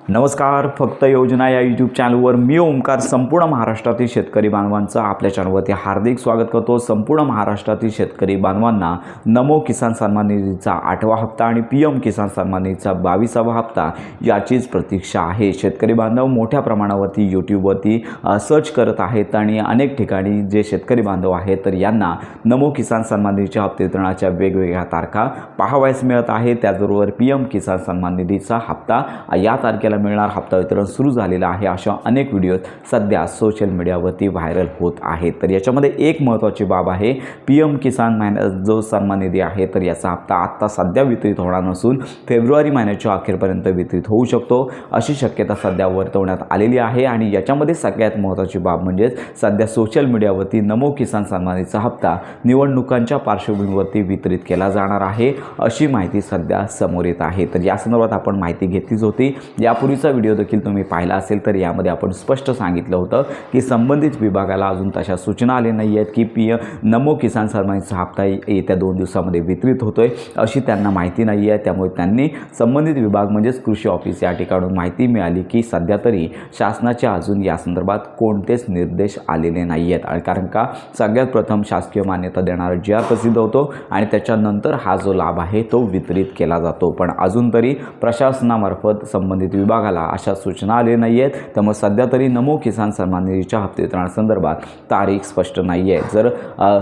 नमस्कार. फक्त योजना या यूट्यूब चॅनलवर मी ओमकार संपूर्ण महाराष्ट्रातील शेतकरी बांधवांचं आपल्या चॅनलवरती हार्दिक स्वागत करतो. संपूर्ण महाराष्ट्रातील शेतकरी बांधवांना नमो किसान सन्मान निधीचा 8वा हप्ता आणि PM किसान सन्मान निधीचा 22वा हप्ता याचीच प्रतीक्षा आहे. शेतकरी बांधव मोठ्या प्रमाणावरती यूट्यूबवरती सर्च करत आहेत आणि अनेक ठिकाणी जे शेतकरी बांधव आहेत तर यांना नमो किसान सन्मान निधीच्या हप्ते वितरणाच्या वेगवेगळ्या तारखा पाहावयास मिळत आहेत. त्याचबरोबर PM किसान सन्मान निधीचा हप्ता या तारखेला मिळणार हप्ता वितरण सुरू झालेला आहे. अशा अनेक व्हिडिओ सध्या सोशल मीडियावरती व्हायरल होत आहेत. तर याच्यामध्ये एक महत्त्वाची बाब आहे, PM किसान जो सन्मान निधी आहे तर याचा हप्ता आत्ता सध्या वितरित होणार नसून फेब्रुवारी महिन्याच्या अखेरपर्यंत वितरित होऊ शकतो अशी शक्यता सध्या वर्तवण्यात आलेली आहे. आणि याच्यामध्ये सगळ्यात महत्त्वाची बाब म्हणजे सध्या सोशल मीडियावरती नमो किसान सन्मान निधीचा हप्ता निवडणुकांच्या पार्श्वभूमीवरती वितरित केला जाणार आहे अशी माहिती सध्या समोर येत आहे. तर या संदर्भात आपण माहिती घेतलीच होती. यापूर्वीचा व्हिडिओ देखील तुम्ही पाहिला असेल तर यामध्ये आपण स्पष्ट सांगितलं होतं की संबंधित विभागाला अजून तशा सूचना आल्या नाही आहेत की नमो किसान सन्मान निधीचा हप्ता येत्या 2 दिवसामध्ये वितरित होतोय अशी त्यांना माहिती नाही आहे. त्यामुळे त्यांनी संबंधित विभाग म्हणजेच कृषी ऑफिस या ठिकाणून माहिती मिळाली की सध्या तरी शासनाचे अजून या संदर्भात कोणतेच निर्देश आलेले नाही आहेत. आणि कारण का सगळ्यात प्रथम शासकीय मान्यता देणारा GR प्रसिद्ध होतो आणि त्याच्यानंतर हा जो लाभ आहे तो वितरित केला जातो. पण अजून तरी प्रशासनामार्फत संबंधित विभागाला अशा सूचना आल्या नाही आहेत. त्यामुळे सध्या तरी नमो किसान सन्मान निधीच्या हप्ते वितरणासंदर्भात तारीख स्पष्ट नाही आहे. जर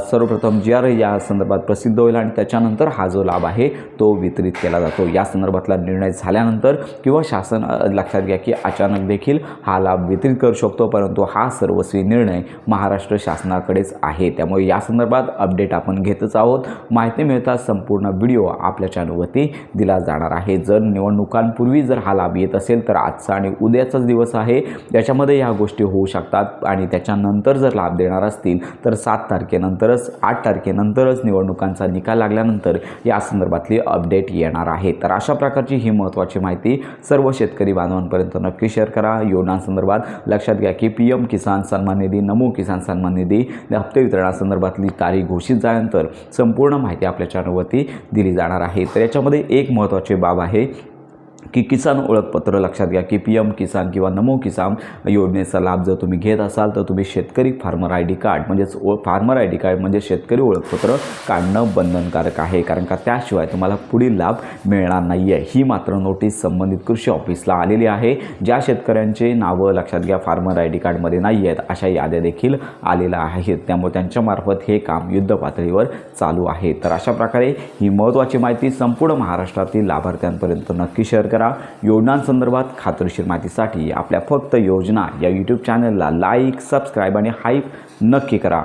सर्वप्रथम GR या संदर्भात प्रसिद्ध होईल आणि त्याच्यानंतर हा जो लाभ आहे तो वितरित केला जातो. या संदर्भातला निर्णय झाल्यानंतर किंवा शासन लक्षात घ्या की अचानक देखील हा लाभ वितरित करू शकतो, परंतु हा सर्वस्वी निर्णय महाराष्ट्र शासनाकडेच आहे. त्यामुळे या संदर्भात अपडेट आपण घेतच आहोत. माहिती मिळताच संपूर्ण व्हिडिओ आपल्या चॅनलवरती दिला जाणार आहे. जर निवडणुकांपूर्वी जर हा लाभ येत असेल तर आजचा आणि उद्याचाच दिवस आहे, त्याच्यामध्ये ह्या गोष्टी होऊ शकतात. आणि त्याच्यानंतर जर लाभ देणार असतील तर 7 तारखेनंतरच 8 तारखेनंतरच निवडणुकांचा निकाल लागल्यानंतर या संदर्भातली अपडेट येणार आहे. तर अशा प्रकारची ही महत्त्वाची माहिती सर्व शेतकरी बांधवांपर्यंत नक्की शेअर करा. योजनांसंदर्भात लक्षात घ्या की PM किसान सन्मान निधी, नमो किसान सन्मान निधी हप्ते वितरणासंदर्भातली तारीख घोषित झाल्यानंतर संपूर्ण माहिती आपल्या चॅनलवरती दिली जाणार आहे. तर याच्यामध्ये एक महत्त्वाची बाब आहे की किसान ओळखपत्र लक्षात घ्या की PM किसान किंवा नमो किसान योजनेचा लाभ जर तुम्ही घेत असाल तर तुम्ही शेतकरी फार्मर ID कार्ड म्हणजेच फार्मर ID कार्ड म्हणजे शेतकरी ओळखपत्र काढणं बंधनकारक आहे. कारण का त्याशिवाय तुम्हाला पुढील लाभ मिळणार नाही आहे. ही मात्र नोटीस संबंधित कृषी ऑफिसला आलेली आहे. ज्या शेतकऱ्यांचे नावं लक्षात घ्या फार्मर ID कार्डमध्ये नाही आहेत अशा याद्या देखील आलेल्या आहेत. त्यामुळे त्यांच्यामार्फत हे काम युद्धपातळीवर चालू आहे. तर अशा प्रकारे ही महत्त्वाची माहिती संपूर्ण महाराष्ट्रातील लाभार्थ्यांपर्यंत नक्की शेअर करा. योजनांसंदर्भात खात्रीशीर माहितीसाठी आपल्या फक्त योजना या यूट्यूब चॅनलला लाईक, सबस्क्राईब आणि हाईप नक्की करा.